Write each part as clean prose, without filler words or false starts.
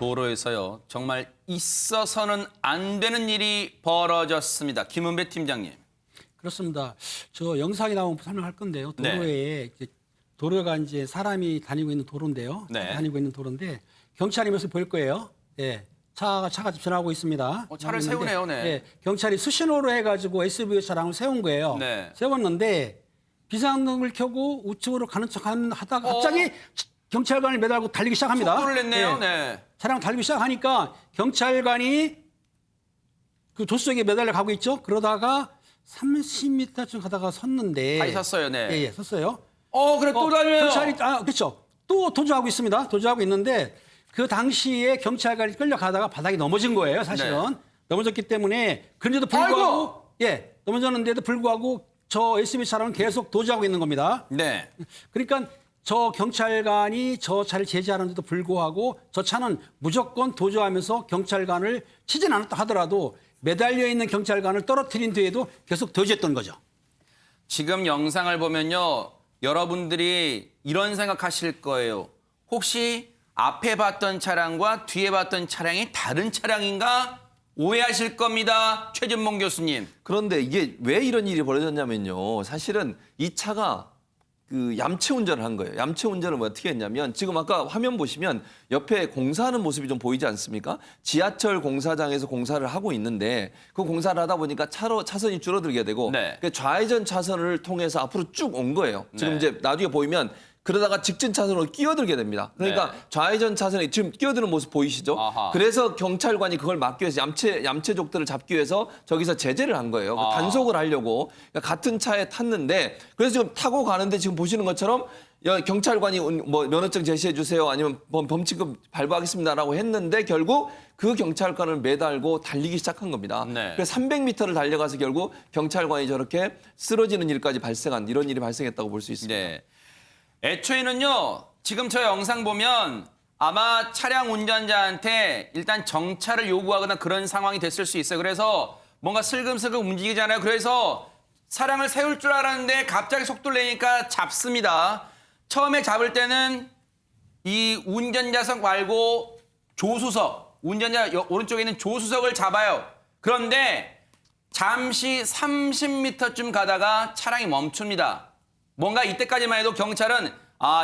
도로에서요. 정말 있어서는 안 되는 일이 벌어졌습니다. 김은배 팀장님. 그렇습니다. 저 영상이 나오면 설명할 건데요. 도로에 도로가 이제 사람이 다니고 있는 도로인데요. 네. 다니고 있는 도로인데 경찰이 면서 보일 거예요. 예. 차가 지나가고 있습니다. 차를 세우네요. 네. 예. 경찰이 수신호로 해가지고 SUV 차량을 세운 거예요. 네. 세웠는데 비상등을 켜고 우측으로 가는 척 하다가 갑자기 경찰관을 매달고 달리기 시작합니다. 속도를 냈네요. 예. 네. 차량 달리기 시작하니까 경찰관이 그 조수석에 매달려 가고 있죠. 그러다가 30m쯤 가다가 섰는데. 다시 섰어요. 네. 예, 섰어요. 그래 또 달려요. 경찰이 그렇죠. 또 도주하고 있습니다. 도주하고 있는데 그 당시에 경찰관이 끌려가다가 바닥에 넘어진 거예요. 사실은 네. 넘어졌기 때문에 그런데도 불구하고 넘어졌는데도 불구하고 저 SUV 차량은 계속 도주하고 있는 겁니다. 네. 그러니까 저 경찰관이 저 차를 제지하는데도 불구하고 저 차는 무조건 도주하면서 경찰관을 치진 않았다 하더라도 매달려 있는 경찰관을 떨어뜨린 뒤에도 계속 도주했던 거죠. 지금 영상을 보면요. 여러분들이 이런 생각하실 거예요. 혹시 앞에 봤던 차량과 뒤에 봤던 차량이 다른 차량인가? 오해하실 겁니다. 최진봉 교수님. 그런데 이게 왜 이런 일이 벌어졌냐면요. 사실은 이 차가 그 얌체 운전을 한 거예요. 얌체 운전을 어떻게 했냐면 지금 아까 화면 보시면 옆에 공사하는 모습이 좀 보이지 않습니까? 지하철 공사장에서 공사를 하고 있는데 그 공사를 하다 보니까 차선이 줄어들게 되고 그 좌회전 차선을 통해서 앞으로 쭉 온 거예요. 지금 이제 나중에 보이면 그러다가 직진 차선으로 끼어들게 됩니다. 그러니까 좌회전 차선에 지금 끼어드는 모습 보이시죠? 그래서 경찰관이 그걸 막기 위해서 얌체족들을 잡기 위해서 저기서 제재를 한 거예요. 단속을 하려고. 그러니까 같은 차에 탔는데 그래서 지금 타고 가는데 지금 보시는 것처럼 경찰관이 뭐 면허증 제시해 주세요. 아니면 범칙금 발부하겠습니다라고 했는데 결국 그 경찰관을 매달고 달리기 시작한 겁니다. 그래서 300m를 달려가서 결국 경찰관이 저렇게 쓰러지는 일까지 발생한 이런 일이 발생했다고 볼 수 있습니다. 네. 애초에는요. 지금 저 영상 보면 아마 차량 운전자한테 일단 정차를 요구하거나 그런 상황이 됐을 수 있어요. 그래서 뭔가 슬금슬금 움직이잖아요. 그래서 차량을 세울 줄 알았는데 갑자기 속도를 내니까 잡습니다. 처음에 잡을 때는 이 운전자석 말고 조수석, 운전자 오른쪽에 있는 조수석을 잡아요. 그런데 잠시 30m쯤 가다가 차량이 멈춥니다. 뭔가 이때까지만 해도 경찰은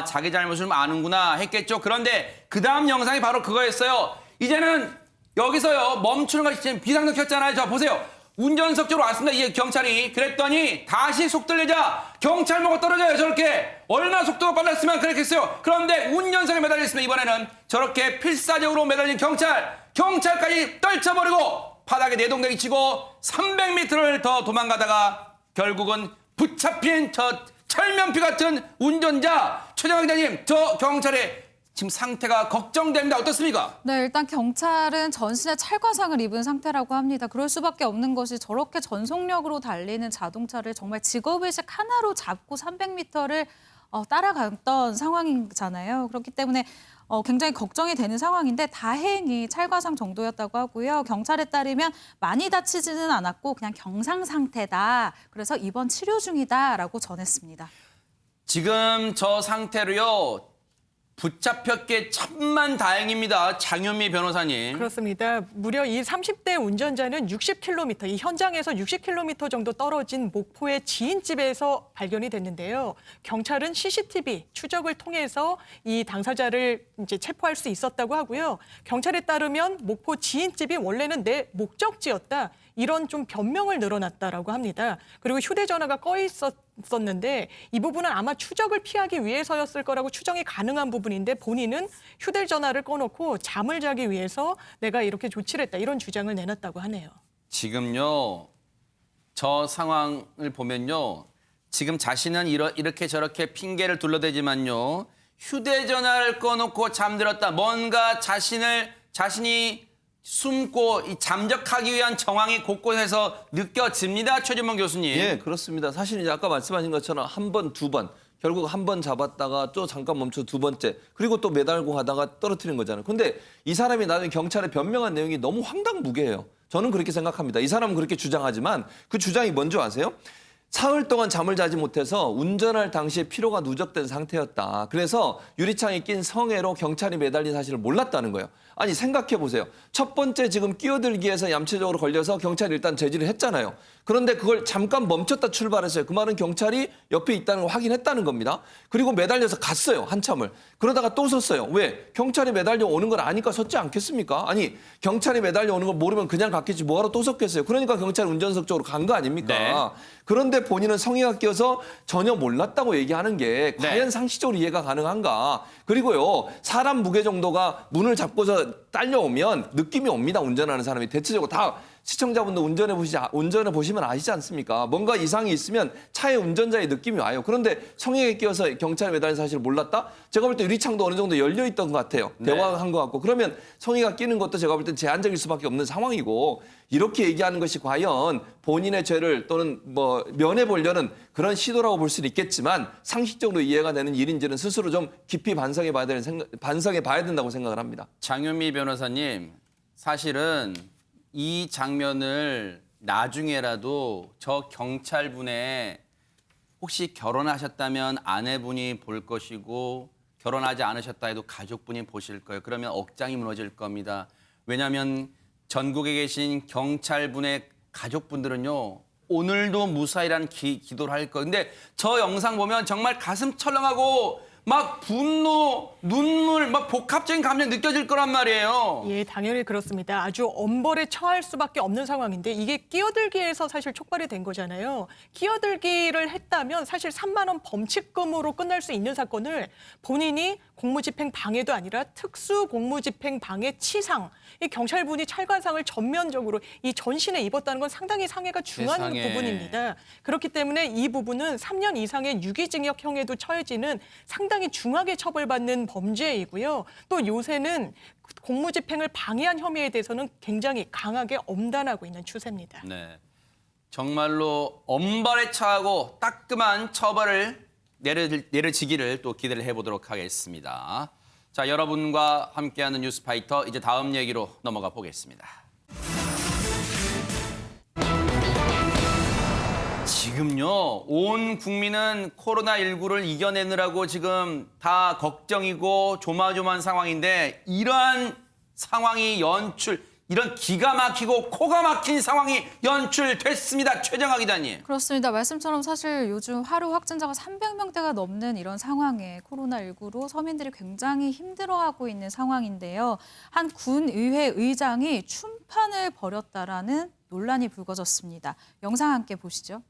자기 잘못을 아는구나 했겠죠. 그런데 그 다음 영상이 바로 그거였어요. 이제는 여기서요 멈추는 것이 지금 비상등 켰잖아요. 저 보세요. 운전석 쪽으로 왔습니다. 이게 경찰이. 그랬더니 다시 속도를 내자 경찰 보고 떨어져요. 저렇게. 얼마나 속도가 빨랐으면 그랬겠어요. 그런데 운전석에 매달려 있으면 이번에는 저렇게 필사적으로 매달린 경찰까지 떨쳐버리고 바닥에 내동댕이 치고 300m를 더 도망가다가 결국은 붙잡힌 저 철면피 같은 운전자. 최정화 기자님, 저 경찰의 지금 상태가 걱정됩니다. 어떻습니까? 네, 일단 경찰은 전신에 찰과상을 입은 상태라고 합니다. 그럴 수밖에 없는 것이 저렇게 전속력으로 달리는 자동차를 정말 직업의식 하나로 잡고 300m를 따라갔던 상황이잖아요. 그렇기 때문에 굉장히 걱정이 되는 상황인데 다행히 찰과상 정도였다고 하고요. 경찰에 따르면 많이 다치지는 않았고 그냥 경상 상태다. 그래서 입원 치료 중이다라고 전했습니다. 지금 저 상태로요. 붙잡혔기에 천만 다행입니다. 장윤미 변호사님. 그렇습니다. 무려 이 30대 운전자는 60km, 이 현장에서 60km 정도 떨어진 목포의 지인집에서 발견이 됐는데요. 경찰은 CCTV 추적을 통해서 이 당사자를 이제 체포할 수 있었다고 하고요. 경찰에 따르면 목포 지인집이 원래는 내 목적지였다. 이런 좀 변명을 늘어났다라고 합니다. 그리고 휴대전화가 꺼 있었는데 이 부분은 아마 추적을 피하기 위해서였을 거라고 추정이 가능한 부분인데 본인은 휴대전화를 꺼놓고 잠을 자기 위해서 내가 이렇게 조치를 했다. 이런 주장을 내놨다고 하네요. 지금요. 저 상황을 보면요. 지금 자신은 이렇게 저렇게 핑계를 둘러대지만요. 휴대전화를 꺼놓고 잠들었다. 뭔가 자신이 숨고 잠적하기 위한 정황이 곳곳에서 느껴집니다. 최진봉 교수님. 예, 그렇습니다. 사실 이제 아까 말씀하신 것처럼 한 번, 두 번, 결국 한 번 잡았다가 또 잠깐 멈춰 두 번째, 그리고 또 매달고 가다가 떨어뜨린 거잖아요. 근데 이 사람이 나중에 경찰에 변명한 내용이 너무 황당무계해요. 저는 그렇게 생각합니다. 이 사람은 그렇게 주장하지만 그 주장이 뭔지 아세요? 사흘 동안 잠을 자지 못해서 운전할 당시에 피로가 누적된 상태였다. 그래서 유리창에 낀 성에로 경찰이 매달린 사실을 몰랐다는 거예요. 아니 생각해 보세요. 첫 번째 지금 끼어들기에서 얌체적으로 걸려서 경찰이 일단 제지를 했잖아요. 그런데 그걸 잠깐 멈췄다 출발했어요. 그 말은 경찰이 옆에 있다는 걸 확인했다는 겁니다. 그리고 매달려서 갔어요. 한참을. 그러다가 또 섰어요. 왜? 경찰이 매달려 오는 걸 아니까 섰지 않겠습니까? 아니 경찰이 매달려 오는 걸 모르면 그냥 갔겠지 뭐하러 또 섰겠어요. 그러니까 경찰이 운전석 쪽으로 간 거 아닙니까? 네. 그런데 본인은 성의가 끼어서 전혀 몰랐다고 얘기하는 게 네. 과연 상식적으로 이해가 가능한가? 그리고요, 사람 무게 정도가 문을 잡고서 딸려오면 느낌이 옵니다. 운전하는 사람이 대체적으로 다 시청자분들 운전해 보시면 아시지 않습니까? 뭔가 이상이 있으면 차의 운전자의 느낌이 와요. 그런데 성의에 끼어서 경찰에 매달린 사실을 몰랐다? 제가 볼 때 유리창도 어느 정도 열려 있던 것 같아요. 네. 대화한 것 같고. 그러면 성의가 끼는 것도 제가 볼 때 제한적일 수밖에 없는 상황이고, 이렇게 얘기하는 것이 과연 본인의 죄를 또는 뭐 면해 보려는 그런 시도라고 볼 수는 있겠지만 상식적으로 이해가 되는 일인지는 스스로 좀 깊이 반성해 봐야 된다고 생각을 합니다. 장윤미 변호사님, 사실은 이 장면을 나중에라도 저 경찰분의 혹시 결혼하셨다면 아내분이 볼 것이고 결혼하지 않으셨다 해도 가족분이 보실 거예요. 그러면 억장이 무너질 겁니다. 왜냐하면 전국에 계신 경찰분의 가족분들은요. 오늘도 무사히라는 기도를 할 거예요. 근데 저 영상 보면 정말 가슴 철렁하고 막 분노, 눈물, 막 복합적인 감정이 느껴질 거란 말이에요. 예, 당연히 그렇습니다. 아주 엄벌에 처할 수밖에 없는 상황인데 이게 끼어들기에서 사실 촉발이 된 거잖아요. 끼어들기를 했다면 사실 3만 원 범칙금으로 끝날 수 있는 사건을 본인이 공무집행 방해도 아니라 특수 공무집행 방해 치상, 이 경찰분이 찰과상을 전면적으로 이 전신에 입었다는 건 상당히 상해가 중한 세상에. 부분입니다. 그렇기 때문에 이 부분은 3년 이상의 유기징역형에도 처해지는 상당히 중하게 처벌받는 범죄이고요. 또 요새는 공무집행을 방해한 혐의에 대해서는 굉장히 강하게 엄단하고 있는 추세입니다. 네, 정말로 엄벌에 처하고 따끔한 처벌을 내려지기를 또 기대를 해보도록 하겠습니다. 자, 여러분과 함께하는 뉴스파이터 이제 다음 얘기로 넘어가 보겠습니다. 지금요, 온 국민은 코로나19를 이겨내느라고 지금 다 걱정이고 조마조마한 상황인데 이러한 상황이 이런 기가 막히고 코가 막힌 상황이 연출됐습니다. 최정아 기자님. 그렇습니다. 말씀처럼 사실 요즘 하루 확진자가 300명대가 넘는 이런 상황에 코로나19로 서민들이 굉장히 힘들어하고 있는 상황인데요. 한 군의회 의장이 춤판을 벌였다라는 논란이 불거졌습니다. 영상 함께 보시죠.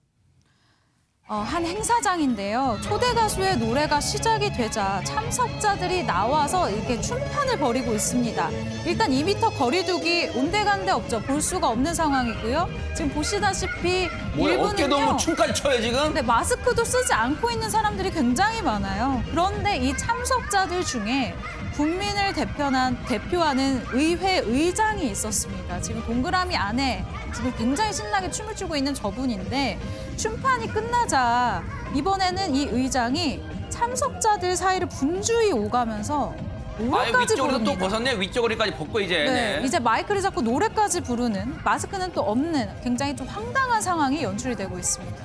한 행사장인데요. 초대 가수의 노래가 시작이 되자 참석자들이 나와서 이렇게 춤판을 벌이고 있습니다. 일단 2m 거리두기 온데간데 없죠. 볼 수가 없는 상황이고요. 지금 보시다시피 뭐야, 어깨 동무 일부는요. 춤까지 춰요 지금? 네, 마스크도 쓰지 않고 있는 사람들이 굉장히 많아요. 그런데 이 참석자들 중에 국민을 대표하는 의회 의장이 있었습니다. 지금 동그라미 안에 지금 굉장히 신나게 춤을 추고 있는 저분인데 춤판이 끝나자 이번에는 이 의장이 참석자들 사이를 분주히 오가면서 노래까지 위쪽으로 부릅니다. 또 벗었네. 위쪽으로까지 벗고 이제. 네, 네. 이제 마이크를 잡고 노래까지 부르는 마스크는 또 없는 굉장히 좀 황당한 상황이 연출이 되고 있습니다.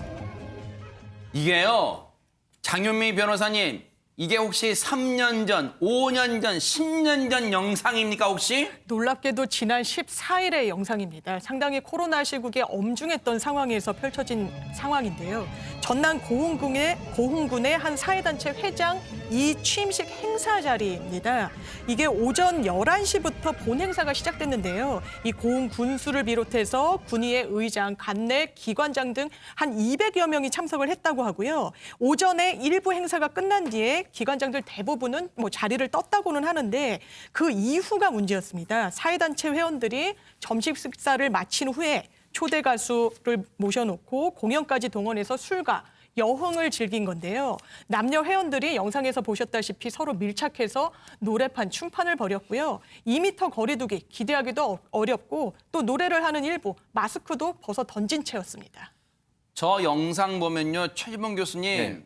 이게요, 장윤미 변호사님, 이게 혹시 3년 전, 5년 전, 10년 전 영상입니까 혹시? 놀랍게도 지난 14일의 영상입니다. 상당히 코로나 시국에 엄중했던 상황에서 펼쳐진 상황인데요. 전남 고흥군의 한 사회단체 회장 이 취임식 행사 자리입니다. 이게 오전 11시부터 본 행사가 시작됐는데요. 이 고흥 군수를 비롯해서 군의회 의장, 간내, 기관장 등 한 200여 명이 참석을 했다고 하고요. 오전에 일부 행사가 끝난 뒤에 기관장들 대부분은 뭐 자리를 떴다고는 하는데 그 이후가 문제였습니다. 사회단체 회원들이 점심 식사를 마친 후에 초대 가수를 모셔놓고 공연까지 동원해서 술과 여흥을 즐긴 건데요. 남녀 회원들이 영상에서 보셨다시피 서로 밀착해서 노래판, 춤판을 벌였고요. 2m 거리두기 기대하기도 어렵고 또 노래를 하는 일부 마스크도 벗어 던진 채였습니다. 저 영상 보면요, 최지봉 교수님, 네.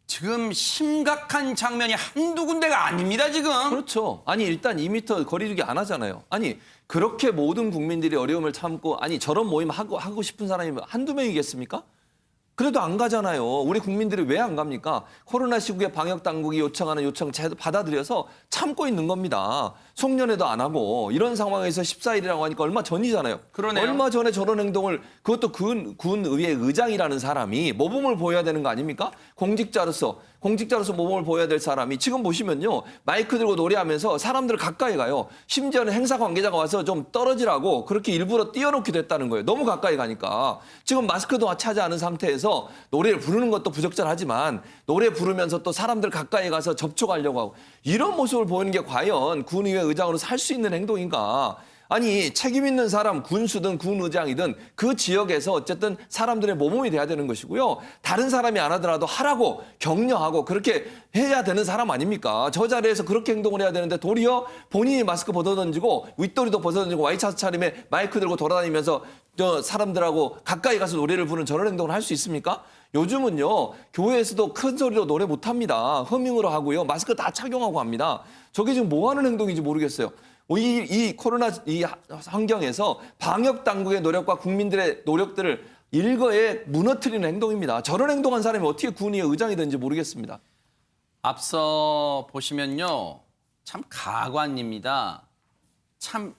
지금 심각한 장면이 한두 군데가 아닙니다 지금. 그렇죠. 아니 일단 2m 거리두기 안 하잖아요. 아니 그렇게 모든 국민들이 어려움을 참고 아니 저런 모임 하고 싶은 사람이 한두 명이겠습니까? 그래도 안 가잖아요. 우리 국민들이 왜 안 갑니까? 코로나 시국에 방역 당국이 요청하는 요청 받아들여서 참고 있는 겁니다. 송년회도 안 하고 이런 상황에서 14일이라고 하니까 얼마 전이잖아요. 그러네요. 얼마 전에 저런 행동을 그것도 군의회 의장이라는 사람이 모범을 보여야 되는 거 아닙니까? 공직자로서 모범을 보여야 될 사람이 지금 보시면요. 마이크 들고 노래하면서 사람들 가까이 가요. 심지어는 행사 관계자가 와서 좀 떨어지라고 그렇게 일부러 띄워놓기도 했다는 거예요. 너무 가까이 가니까. 지금 마스크도 차지 않은 상태에서 노래를 부르는 것도 부적절하지만 노래 부르면서 또 사람들 가까이 가서 접촉하려고 하고 이런 모습을 보이는 게 과연 군의회 의장으로서 할 수 있는 행동인가? 아니 책임 있는 사람 군수든 군의장이든 그 지역에서 어쨌든 사람들의 모범이 돼야 되는 것이고요. 다른 사람이 안 하더라도 하라고 격려하고 그렇게 해야 되는 사람 아닙니까? 저 자리에서 그렇게 행동을 해야 되는데 도리어 본인이 마스크 벗어던지고 윗도리도 벗어던지고 와이셔츠 차림에 마이크 들고 돌아다니면서 저 사람들하고 가까이 가서 노래를 부르는 저런 행동을 할 수 있습니까? 요즘은요 교회에서도 큰 소리로 노래 못합니다. 허밍으로 하고요. 마스크 다 착용하고 합니다. 저게 지금 뭐 하는 행동인지 모르겠어요. 이 코로나 이 환경에서 방역 당국의 노력과 국민들의 노력들을 일거에 무너뜨리는 행동입니다. 저런 행동한 사람이 어떻게 군의회 의장이 되는지 모르겠습니다. 앞서 보시면요. 참 가관입니다. 참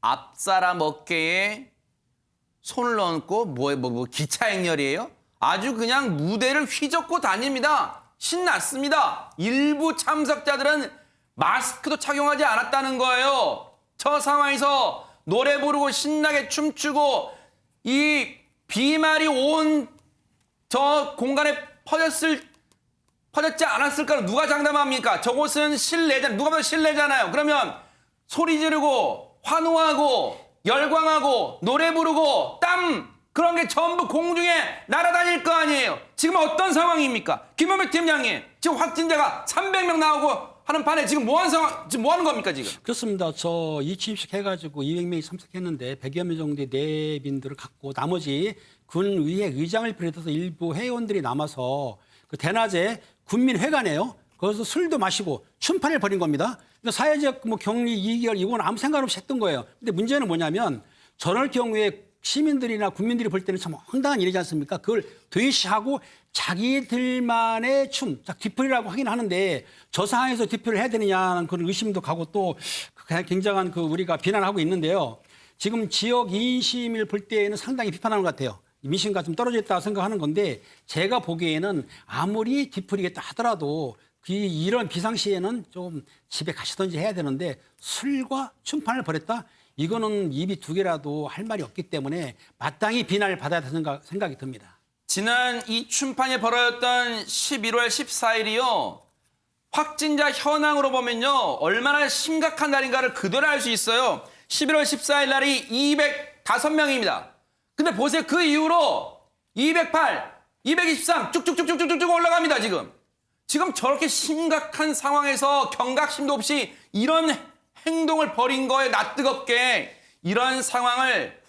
앞사람 어깨에 손을 얹고 뭐 기차 행렬이에요? 아주 그냥 무대를 휘젓고 다닙니다. 신났습니다. 일부 참석자들은 마스크도 착용하지 않았다는 거예요. 저 상황에서 노래 부르고 신나게 춤추고 이 비말이 온 저 공간에 퍼졌지 않았을까? 누가 장담합니까? 저곳은 실내잖아요. 누가 봐도 실내잖아요. 그러면 소리 지르고 환호하고 열광하고 노래 부르고 땀 그런 게 전부 공중에 날아다닐 거 아니에요. 지금 어떤 상황입니까? 김현미 팀장님, 지금 확진자가 300명 나오고 하는 판에 지금 뭐 하는 상황, 지금 뭐 하는 겁니까, 지금? 그렇습니다. 저 이취입식 해가지고 200명이 참석했는데 100여 명 정도의 내빈들을 갖고 나머지 군의회 의장을 비롯해서 일부 회원들이 남아서 그 대낮에 군민회관이에요. 거기서 술도 마시고 춤판을 벌인 겁니다. 근데 사회적 뭐 격리 2개월 이건 아무 생각 없이 했던 거예요. 근데 문제는 뭐냐면 저럴 경우에 시민들이나 국민들이 볼 때는 참 황당한 일이지 않습니까? 그걸 되시하고 자기들만의 춤, 뒤풀이라고 하긴 하는데 저 상황에서 뒤풀이를 해야 되느냐는 그런 의심도 가고 또 굉장한 그 우리가 비난하고 있는데요. 지금 지역 인심을 볼 때에는 상당히 비판하는 것 같아요. 민심과 좀 떨어져 있다고 생각하는 건데 제가 보기에는 아무리 뒤풀이겠다 하더라도 이런 비상시에는 좀 집에 가시던지 해야 되는데 술과 춤판을 벌였다? 이거는 입이 두 개라도 할 말이 없기 때문에 마땅히 비난을 받아야 된다는 생각이 듭니다. 지난 이 춤판이 벌어졌던 11월 14일이요. 확진자 현황으로 보면요. 얼마나 심각한 날인가를 그대로 알 수 있어요. 11월 14일 날이 205명입니다. 근데 보세요. 그 이후로 208, 223 쭉쭉쭉쭉쭉 올라갑니다. 지금 저렇게 심각한 상황에서 경각심도 없이 이런 행동을 벌인 거에 낯뜨겁게 이런 상황을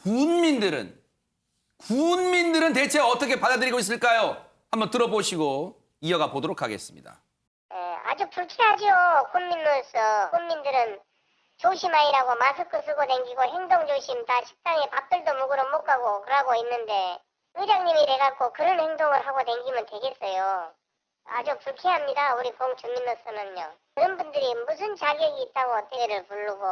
군민들은 대체 어떻게 받아들이고 있을까요? 한번 들어보시고 이어가 보도록 하겠습니다. 아주 불쾌하죠. 국민으로서 국민들은 조심하이라고 마스크 쓰고 댕기고 행동 조심 다 식당에 밥들도 먹으러 못 가고 그러고 있는데 의장님이 돼갖고 그런 행동을 하고 댕기면 되겠어요. 아주 불쾌합니다. 우리 공주민으로서는요. 그런 분들이 무슨 자격이 있다고 대회를 부르고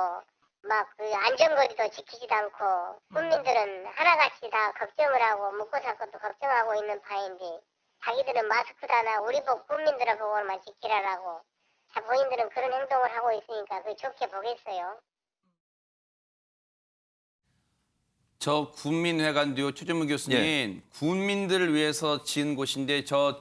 막 그 안전거리도 지키지도 않고 국민들은 하나같이 다 걱정을 하고 먹고 살 것도 걱정하고 있는 파인데 자기들은 마스크도 안 하고 우리 국민들을 보고만 지키라라고 자 본인들은 그런 행동을 하고 있으니까 그 좋게 보겠어요. 저 군민회관도요. 최전문 교수님 예. 군민들을 위해서 지은 곳인데 저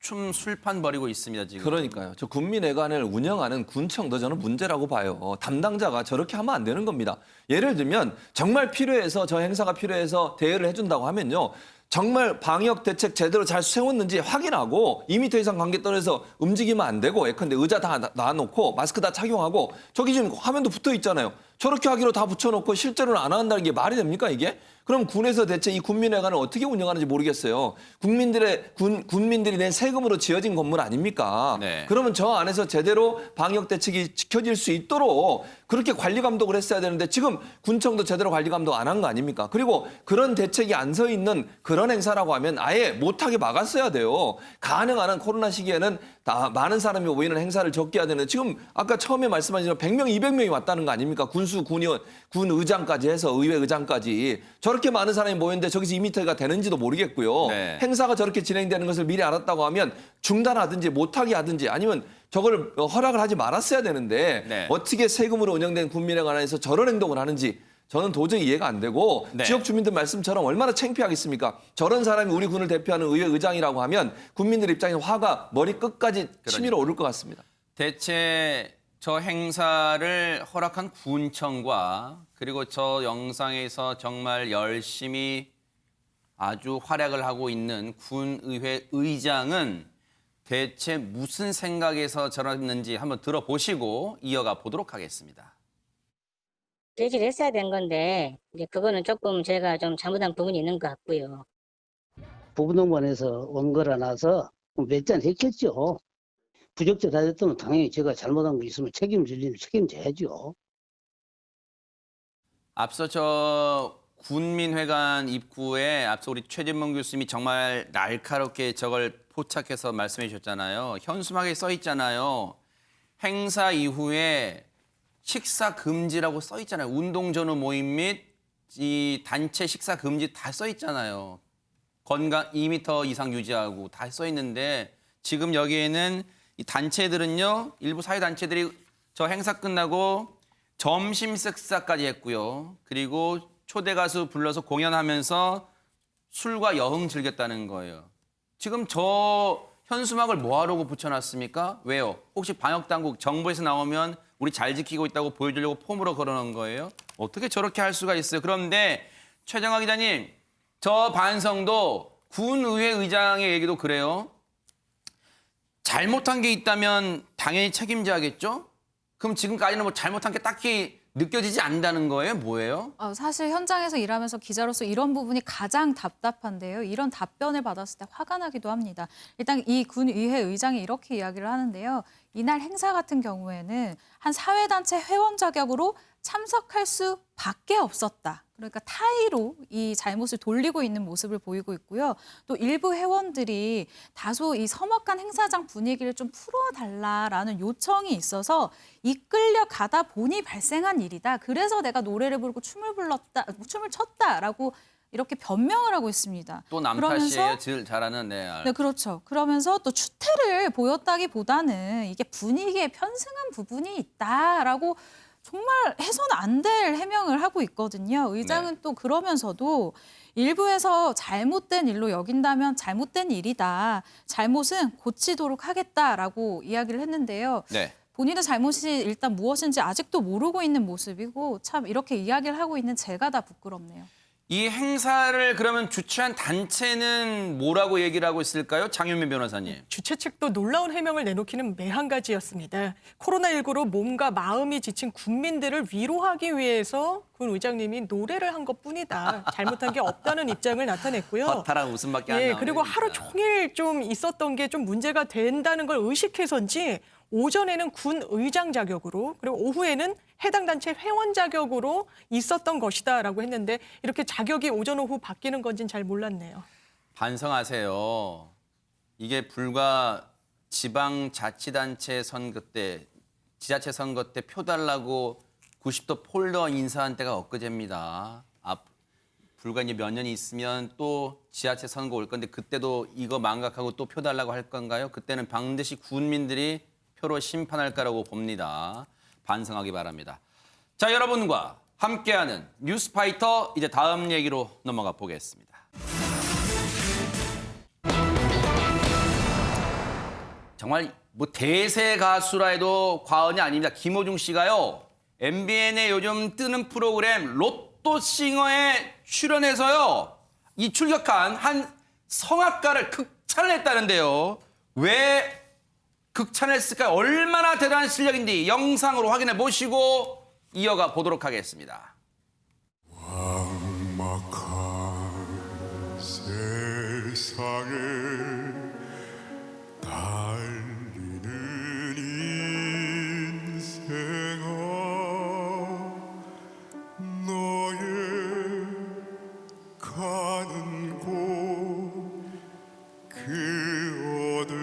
춤 술판 벌이고 있습니다. 지금. 그러니까요. 저 군민회관을 운영하는 군청도 저는 문제라고 봐요. 담당자가 저렇게 하면 안 되는 겁니다. 예를 들면 정말 필요해서 저 행사가 필요해서 대여를 해준다고 하면요. 정말 방역 대책 제대로 잘 세웠는지 확인하고 2m 이상 간격 떨어져서 움직이면 안 되고 예컨대 의자 다 놔놓고 마스크 다 착용하고 저기 지금 화면도 붙어 있잖아요. 저렇게 하기로 다 붙여놓고 실제로는 안 한다는 게 말이 됩니까 이게? 그럼 군에서 대체 이 군민회관을 어떻게 운영하는지 모르겠어요. 군민들이 낸 세금으로 지어진 건물 아닙니까? 네. 그러면 저 안에서 제대로 방역 대책이 지켜질 수 있도록 그렇게 관리 감독을 했어야 되는데 지금 군청도 제대로 관리 감독 안 한 거 아닙니까? 그리고 그런 대책이 안 서 있는 그런 행사라고 하면 아예 못하게 막았어야 돼요. 가능한 한 코로나 시기에는 다 많은 사람이 모이는 행사를 적게 해야 되는데 지금 아까 처음에 말씀하신 100명, 200명이 왔다는 거 아닙니까? 군수, 군의원, 군 의장까지 해서 의회 의장까지 저렇게 많은 사람이 모였는데 저기서 2m가 되는지도 모르겠고요. 네. 행사가 저렇게 진행되는 것을 미리 알았다고 하면 중단하든지 못하게 하든지 아니면 저걸 허락을 하지 말았어야 되는데 네. 어떻게 세금으로 운영된 군민회관에서 저런 행동을 하는지 저는 도저히 이해가 안 되고 네. 지역 주민들 말씀처럼 얼마나 창피하겠습니까? 저런 사람이 우리 군을 대표하는 의회 의장이라고 하면 국민들 입장에서 화가 머리 끝까지 치밀어 오를 것 같습니다. 대체 저 행사를 허락한 군청과 그리고 저 영상에서 정말 열심히 아주 활약을 하고 있는 군의회 의장은 대체 무슨 생각에서 저랬는지 한번 들어보시고 이어가 보도록 하겠습니다. 제지를 했어야 된 건데 이제 그거는 조금 제가 좀 잘못한 부분이 있는 것 같고요. 부부동반에서 온 거라 나서 몇 잔 했겠죠. 부적절하였다면 당연히 제가 잘못한 거 있으면 책임져야죠. 앞서 저 군민회관 입구에 앞서 우리 최진봉 교수님이 정말 날카롭게 저걸 포착해서 말씀해 주셨잖아요. 현수막에 써 있잖아요. 행사 이후에 식사 금지라고 써 있잖아요. 운동 전후 모임 및 이 단체 식사 금지 다 써 있잖아요. 건강 2m 이상 유지하고 다 써 있는데 지금 여기에는 이 단체들은요. 일부 사회 단체들이 저 행사 끝나고 점심 식사까지 했고요. 그리고 초대 가수 불러서 공연하면서 술과 여흥 즐겼다는 거예요. 지금 저 현수막을 뭐하려고 붙여놨습니까? 왜요? 혹시 방역당국 정부에서 나오면 우리 잘 지키고 있다고 보여주려고 폼으로 걸어놓은 거예요? 어떻게 저렇게 할 수가 있어요? 그런데 최정화 기자님, 저 반성도 군의회 의장의 얘기도 그래요. 잘못한 게 있다면 당연히 책임져야겠죠? 그럼 지금까지는 뭐 잘못한 게 딱히 느껴지지 않는다는 거예요? 뭐예요? 사실 현장에서 일하면서 기자로서 이런 부분이 가장 답답한데요. 이런 답변을 받았을 때 화가 나기도 합니다. 일단 이 군의회 의장이 이렇게 이야기를 하는데요. 이날 행사 같은 경우에는 한 사회단체 회원 자격으로 참석할 수밖에 없었다. 그러니까 타의로 이 잘못을 돌리고 있는 모습을 보이고 있고요. 또 일부 회원들이 다소 이 서먹한 행사장 분위기를 좀 풀어달라라는 요청이 있어서 이끌려 가다 보니 발생한 일이다. 그래서 내가 노래를 부르고 춤을 췄다라고 이렇게 변명을 하고 있습니다. 또 남 탓이에요. 질 잘하는. 네, 그렇죠. 그러면서 또 추태를 보였다기보다는 이게 분위기에 편승한 부분이 있다라고 정말 해서는 안 될 해명을 하고 있거든요. 의장은 또 그러면서도 일부에서 잘못된 일로 여긴다면 잘못된 일이다. 잘못은 고치도록 하겠다라고 이야기를 했는데요. 네. 본인의 잘못이 일단 무엇인지 아직도 모르고 있는 모습이고 참 이렇게 이야기를 하고 있는 제가 다 부끄럽네요. 이 행사를 그러면 주최한 단체는 뭐라고 얘기를 하고 있을까요? 장윤민 변호사님. 주최 측도 놀라운 해명을 내놓기는 매한가지였습니다. 코로나19로 몸과 마음이 지친 국민들을 위로하기 위해서 군 의장님이 노래를 한 것뿐이다. 잘못한 게 없다는 입장을 나타냈고요. 허탈한 웃음밖에 안 나오네요. 그리고 하루 진짜. 종일 좀 있었던 게 좀 문제가 된다는 걸 의식해서인지 오전에는 군 의장 자격으로 그리고 오후에는 해당 단체 회원 자격으로 있었던 것이다라고 했는데 이렇게 자격이 오전 오후 바뀌는 건지는 잘 몰랐네요. 반성하세요. 이게 불과 지방자치단체 선거 때, 지자체 선거 때 표 달라고 90도 폴더 인사한 때가 엊그제입니다. 불과 이제 몇 년이 있으면 또 지자체 선거 올 건데 그때도 이거 망각하고 또 표 달라고 할 건가요? 그때는 반드시 군민들이 표로 심판할 거라고 봅니다. 반성하기 바랍니다. 자, 여러분과 함께하는 뉴스파이터 이제 다음 얘기로 넘어가 보겠습니다. 정말 뭐 대세 가수라 해도 과언이 아닙니다. 김호중 씨가요. MBN의 요즘 뜨는 프로그램 로또싱어에 출연해서요. 이 출격한 한 성악가를 극찬을 했다는데요. 왜 극찬을 했을까요? 얼마나 대단한 실력인지 영상으로 확인해 보시고 이어가 보도록 하겠습니다. 막막한 세상에 달리는 인생아 너의 가는 곳 그 어디야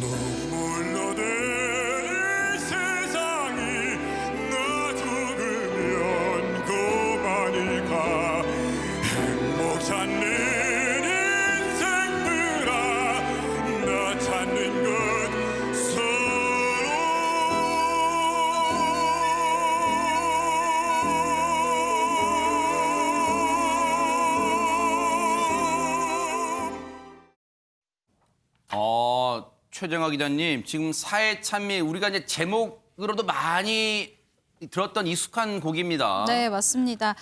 눈물 너는 이 세상이 나 죽으면 그만이 가 행복 찾는 인생들아 나 찾는 것 최정화 기자님, 지금 사회 찬미 우리가 이제 제목으로도 많이 들었던 익숙한 곡입니다. 네, 맞습니다.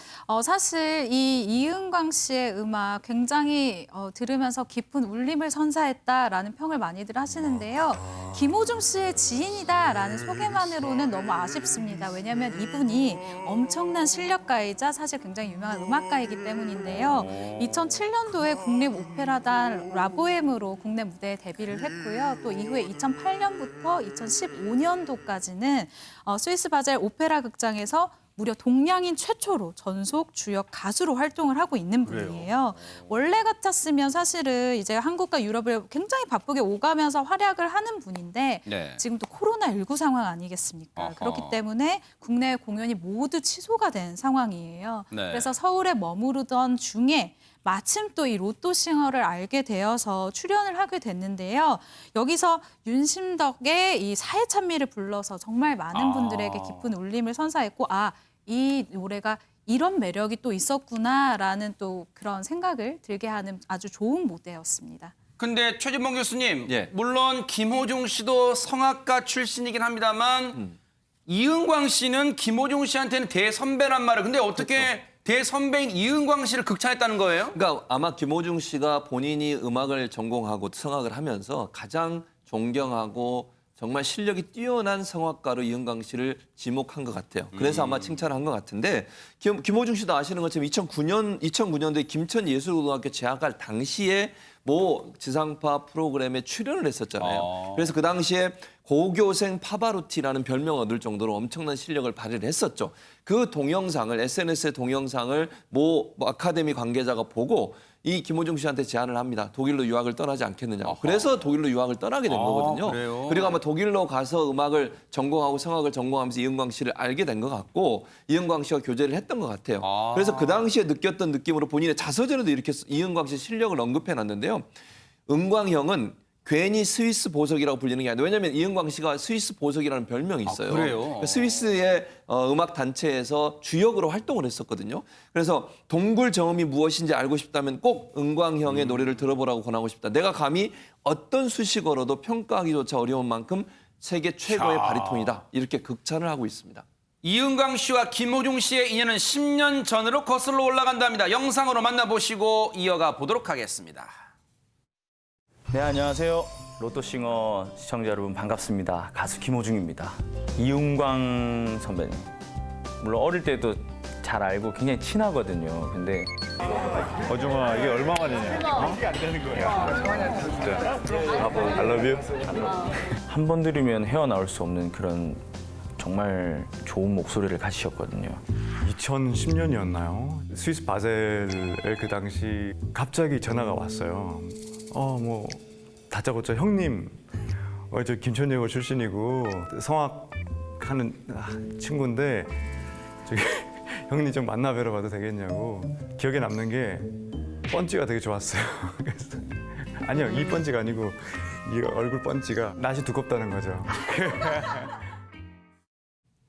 사실 이 이은광 씨의 음악 굉장히 들으면서 깊은 울림을 선사했다라는 평을 많이들 하시는데요. 김호중 씨의 지인이다라는 소개만으로는 너무 아쉽습니다. 왜냐하면 이분이 엄청난 실력가이자 사실 굉장히 유명한 음악가이기 때문인데요. 2007년도에 국립오페라단 라보엠으로 국내 무대에 데뷔를 했고요. 또 이후에 2008년부터 2015년도까지는 스위스 바젤 오페라 극장에서 무려 동양인 최초로 전속 주역 가수로 활동을 하고 있는 분이에요. 원래 같았으면 사실은 이제 한국과 유럽을 굉장히 바쁘게 오가면서 활약을 하는 분인데 네. 지금 또 코로나19 상황 아니겠습니까? 어허. 그렇기 때문에 국내 공연이 모두 취소가 된 상황이에요. 네. 그래서 서울에 머무르던 중에 마침 또 이 로또싱어를 알게 되어서 출연을 하게 됐는데요. 여기서 윤심덕의 이 사회 찬미를 불러서 정말 많은 분들에게 깊은 울림을 선사했고 이 노래가 이런 매력이 또 있었구나라는 또 그런 생각을 들게 하는 아주 좋은 무대였습니다. 근데 최진봉 교수님, 예. 물론 김호중 씨도 성악가 출신이긴 합니다만 이은광 씨는 김호중 씨한테는 대선배란 말을. 근데 어떻게 대선배인 이은광 씨를 극찬했다는 거예요? 그러니까 아마 김호중 씨가 본인이 음악을 전공하고 성악을 하면서 가장 존경하고 정말 실력이 뛰어난 성악가로 이은광 씨를 지목한 것 같아요. 그래서 아마 칭찬을 한 것 같은데 김호중 씨도 아시는 것처럼 2009년도에 김천예술고등학교 재학할 당시에 모 지상파 프로그램에 출연을 했었잖아요. 그래서 그 당시에 고교생 파바로티라는 별명을 얻을 정도로 엄청난 실력을 발휘를 했었죠. 그 동영상을 SNS의 동영상을 모 아카데미 관계자가 보고 이 김호중 씨한테 제안을 합니다. 독일로 유학을 떠나지 않겠느냐고. 그래서 독일로 유학을 떠나게 된 거거든요. 그래요? 그리고 아마 독일로 가서 음악을 전공하고 성악을 전공하면서 이은광 씨를 알게 된 것 같고 이은광 씨와 교제를 했던 것 같아요. 그래서 그 당시에 느꼈던 느낌으로 본인의 자서전에도 이렇게 이은광 씨 실력을 언급해 놨는데요. 은광 형은 괜히 스위스 보석이라고 불리는 게 아니라 왜냐하면 이은광 씨가 스위스 보석이라는 별명이 있어요. 그래요? 스위스의 음악 단체에서 주역으로 활동을 했었거든요. 그래서 동굴 저음이 무엇인지 알고 싶다면 꼭 은광 형의 노래를 들어보라고 권하고 싶다. 내가 감히 어떤 수식어로도 평가하기조차 어려운 만큼 세계 최고의 바리톤이다. 이렇게 극찬을 하고 있습니다. 이은광 씨와 김호중 씨의 인연은 10년 전으로 거슬러 올라간답니다. 영상으로 만나보시고 이어가 보도록 하겠습니다. 네, 안녕하세요. 로또싱어 시청자 여러분 반갑습니다. 가수 김호중입니다. 이은광 선배님. 물론 어릴 때도 잘 알고 굉장히 친하거든요. 근데 어중아 이게 얼마만이냐? 이게 안 되는 거야. 진짜. 아빠 I love you. 한 번 들으면 헤어나올 수 없는 그런 정말 좋은 목소리를 가지셨거든요. 2010년이었나요? 스위스 바젤에 그 당시 갑자기 전화가 왔어요. 뭐 다짜고짜 형님, 저 김천예고 출신이고 성악하는 친구인데 저기 형님 좀 만나 뵈러 가도 되겠냐고. 기억에 남는 게 펀치가 되게 좋았어요. 그래서 아니요, 이 펀치가 아니고 이 얼굴 펀치가 낯이 두껍다는 거죠.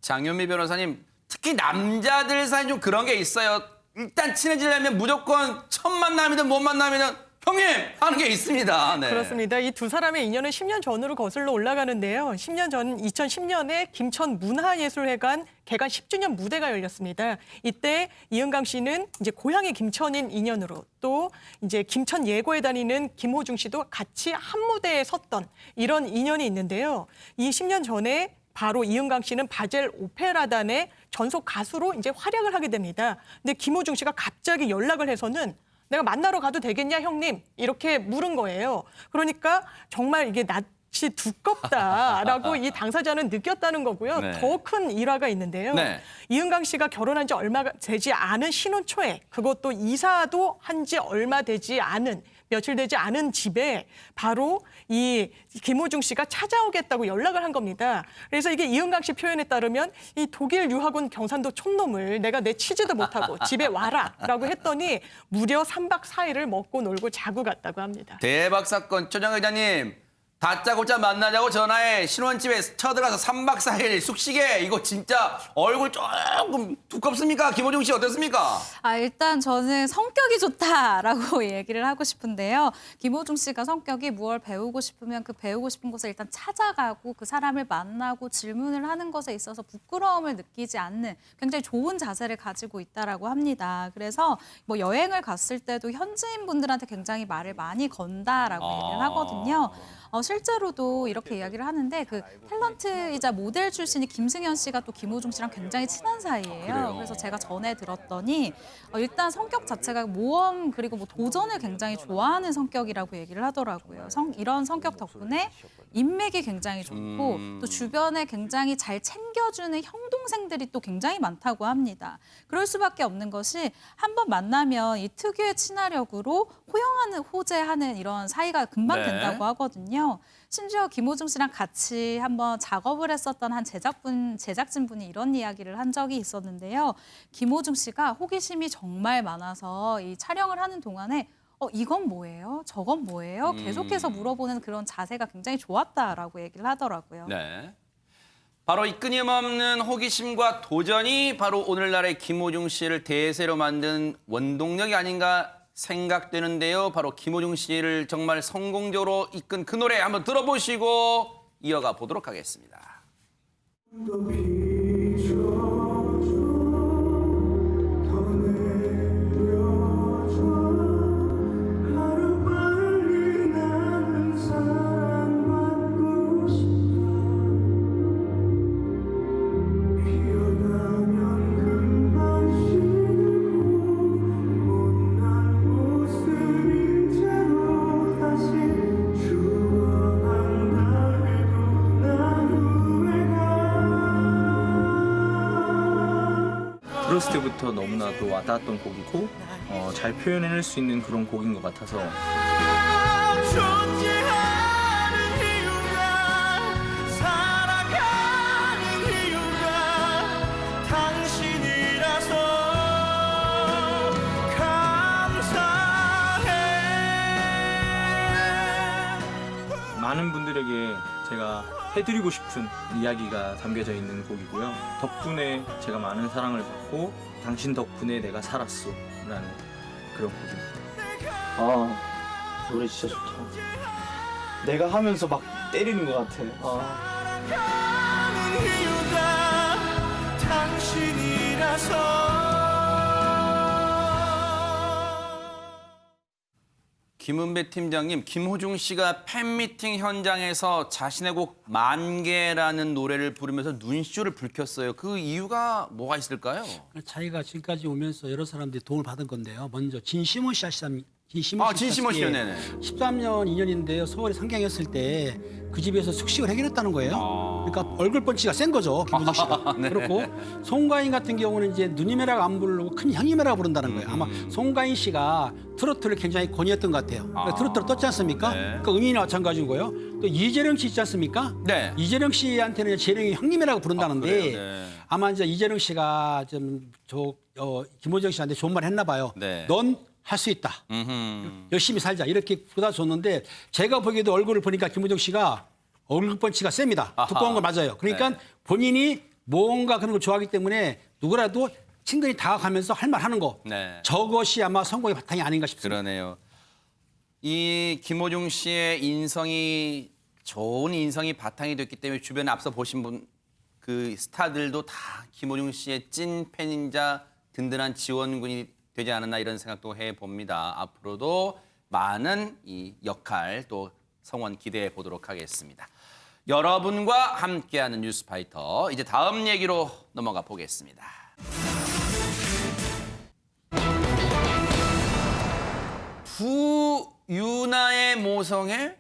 장현미 변호사님, 특히 남자들 사이 좀 그런 게 있어요. 일단 친해지려면 무조건 첫 만남이든 못 만남이든 형님 하는 게 있습니다. 네. 그렇습니다. 이 두 사람의 인연은 10년 전으로 거슬러 올라가는데요. 10년 전 2010년에 김천 문화예술회관 개관 10주년 무대가 열렸습니다. 이때 이은강 씨는 이제 고향이 김천인 인연으로 또 이제 김천 예고에 다니는 김호중 씨도 같이 한 무대에 섰던 이런 인연이 있는데요. 이 10년 전에 바로 이은강 씨는 바젤 오페라단의 전속 가수로 이제 활약을 하게 됩니다. 근데 김호중 씨가 갑자기 연락을 해서는 내가 만나러 가도 되겠냐 형님 이렇게 물은 거예요. 그러니까 정말 이게 낯이 두껍다라고 이 당사자는 느꼈다는 거고요. 네. 더 큰 일화가 있는데요. 네. 이은강 씨가 결혼한 지 얼마 되지 않은 신혼 초에 그것도 이사도 한 지 얼마 되지 않은 며칠 되지 않은 집에 바로 이 김호중 씨가 찾아오겠다고 연락을 한 겁니다. 그래서 이게 이은강 씨 표현에 따르면 이 독일 유학원 경산도 촌놈을 내가 내 치지도 못하고 집에 와라라고 했더니 무려 3박 4일을 먹고 놀고 자고 갔다고 합니다. 대박 사건. 최정 회장님 다짜고짜 만나자고 전화해 신혼집에 쳐들어가서 3박 4일 숙식에 이거 진짜 얼굴 조금 두껍습니까? 김호중 씨 어떻습니까? 일단 저는 성격이 좋다라고 얘기를 하고 싶은데요. 김호중 씨가 성격이 무얼 배우고 싶으면 그 배우고 싶은 곳에 일단 찾아가고 그 사람을 만나고 질문을 하는 것에 있어서 부끄러움을 느끼지 않는 굉장히 좋은 자세를 가지고 있다라고 합니다. 그래서 뭐 여행을 갔을 때도 현지인 분들한테 굉장히 말을 많이 건다라고 얘기를 하거든요. 실제로도 이렇게 이야기를 하는데 그 탤런트이자 모델 출신이 김승현 씨가 또 김호중 씨랑 굉장히 친한 사이예요. 그래서 제가 전에 들었더니 일단 성격 자체가 모험 그리고 뭐 도전을 굉장히 좋아하는 성격이라고 얘기를 하더라고요. 이런 성격 덕분에 인맥이 굉장히 좋고 또 주변에 굉장히 잘 챙겨주는 형 동생들이 또 굉장히 많다고 합니다. 그럴 수밖에 없는 것이 한번 만나면 이 특유의 친화력으로 호재하는 이런 사이가 금방 네. 된다고 하거든요. 심지어 김호중 씨랑 같이 한번 작업을 했었던 한 제작진분이 이런 이야기를 한 적이 있었는데요. 김호중 씨가 호기심이 정말 많아서 이 촬영을 하는 동안에 이건 뭐예요? 저건 뭐예요? 계속해서 물어보는 그런 자세가 굉장히 좋았다라고 얘기를 하더라고요. 네. 바로 이 끊임없는 호기심과 도전이 바로 오늘날의 김호중 씨를 대세로 만든 원동력이 아닌가 생각되는데요. 바로 김호중 씨를 정말 성공적으로 이끈 그 노래 한번 들어보시고 이어가 보도록 하겠습니다. 들었을 때부터 너무나도 와닿았던 곡이고 잘 표현해낼 수 있는 그런 곡인 것 같아서 존재하는 이유가 살아가는 이유가 당신이라서 감사해. 많은 분들에게 제가 해드리고 싶은 이야기가 담겨져 있는 곡이고요. 덕분에 제가 많은 사랑을 받고 당신 덕분에 내가 살았어 라는 그런 곡입니다. 노래 진짜 좋다. 내가 하면서 막 때리는 것 같아. 살아가는 이유가 당신이라서. 김은배 팀장님, 김호중 씨가 팬미팅 현장에서 자신의 곡 만개라는 노래를 부르면서 눈시울을 붉혔어요. 그 이유가 뭐가 있을까요? 자기가 지금까지 오면서 여러 사람들이 도움을 받은 건데요. 먼저 진시몬 씨 아시잖아요. 진시몬 씨요, 네네. 13년 2년인데요. 서울에 상경했을 때 그 집에서 숙식을 해결했다는 거예요. 그러니까 얼굴 펀치가 센 거죠, 김호중 씨가. 네. 그렇고 송가인 같은 경우는 이제 누님이라고 안 부르고 큰 형님이라고 부른다는 거예요. 아마 송가인 씨가 트로트를 굉장히 권유했던 것 같아요. 그러니까 트로트를 떴지 않습니까? 네. 그러니까 의미는 마찬가지인 거예요. 또 이재령 씨 있지 않습니까? 네. 이재령 씨한테는 재령이 형님이라고 부른다는데 그래요? 네. 아마 이제 이재령 씨가 김호중 씨한테 좋은 말 했나 봐요. 네. 넌 할 수 있다. 열심히 살자. 이렇게 부다 줬는데 제가 보기에도 얼굴을 보니까 김호중 씨가 얼굴 펀치가 셉니다. 두꺼운 거 맞아요. 그러니까 네. 본인이 뭔가 그런 걸 좋아하기 때문에 누구라도 친근히 다가가면서 할 말 하는 거. 네. 저것이 아마 성공의 바탕이 아닌가 싶습니다. 그러네요. 이 김호중 씨의 인성이 좋은 인성이 바탕이 됐기 때문에 주변에 앞서 보신 분 그 스타들도 다 김호중 씨의 찐 팬이자 든든한 지원군이 되지 않았나 이런 생각도 해봅니다. 앞으로도 많은 이 역할 또 성원 기대해 보도록 하겠습니다. 여러분과 함께하는 뉴스파이터 이제 다음 얘기로 넘어가 보겠습니다. 부유나의 모성애?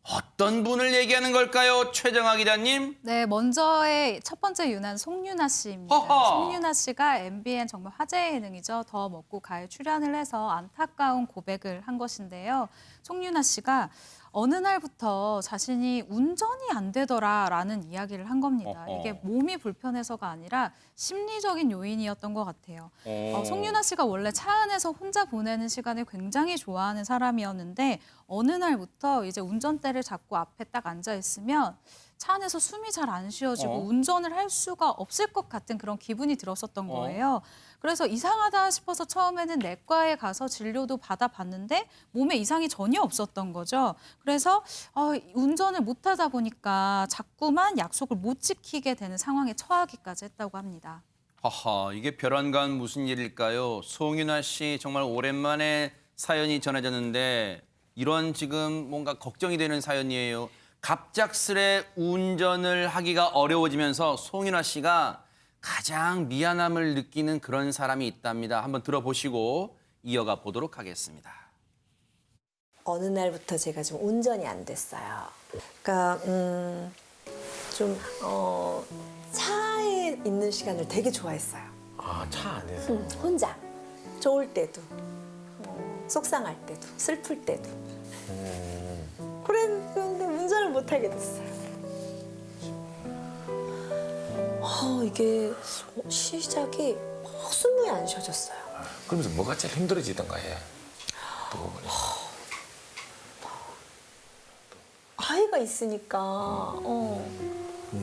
어떤 분을 얘기하는 걸까요? 최정아 기자님. 네, 먼저의 첫 번째 유나는 송유나 씨입니다. 허허. 송유나 씨가 MBN 정말 화제의 예능이죠. 더 먹고 가에 출연을 해서 안타까운 고백을 한 것인데요. 송유나 씨가 어느 날부터 자신이 운전이 안 되더라라는 이야기를 한 겁니다. 어허. 이게 몸이 불편해서가 아니라 심리적인 요인이었던 것 같아요. 송유나 씨가 원래 차 안에서 혼자 보내는 시간을 굉장히 좋아하는 사람이었는데 어느 날부터 이제 운전대를 잡고 앞에 딱 앉아 있으면 차 안에서 숨이 잘 안 쉬어지고 운전을 할 수가 없을 것 같은 그런 기분이 들었었던 거예요. 그래서 이상하다 싶어서 처음에는 내과에 가서 진료도 받아봤는데 몸에 이상이 전혀 없었던 거죠. 그래서 운전을 못하다 보니까 자꾸만 약속을 못 지키게 되는 상황에 처하기까지 했다고 합니다. 하하, 이게 별안간 무슨 일일까요? 송윤아 씨 정말 오랜만에 사연이 전해졌는데 이런 지금 뭔가 걱정이 되는 사연이에요. 갑작스레 운전을 하기가 어려워지면서 송윤아 씨가 가장 미안함을 느끼는 그런 사람이 있답니다. 한번 들어보시고 이어가 보도록 하겠습니다. 어느 날부터 제가 좀 운전이 안 됐어요. 그러니까 차에 있는 시간을 되게 좋아했어요. 아, 차 안에서. 혼자 좋을 때도 속상할 때도 슬플 때도. 그랬는데 운전을 못 하게 됐어요. 이게 시작이 막 숨이 안 쉬어졌어요. 그러면서 뭐가 제일 힘들어지던가 해. 두고 보니. 아이가 있으니까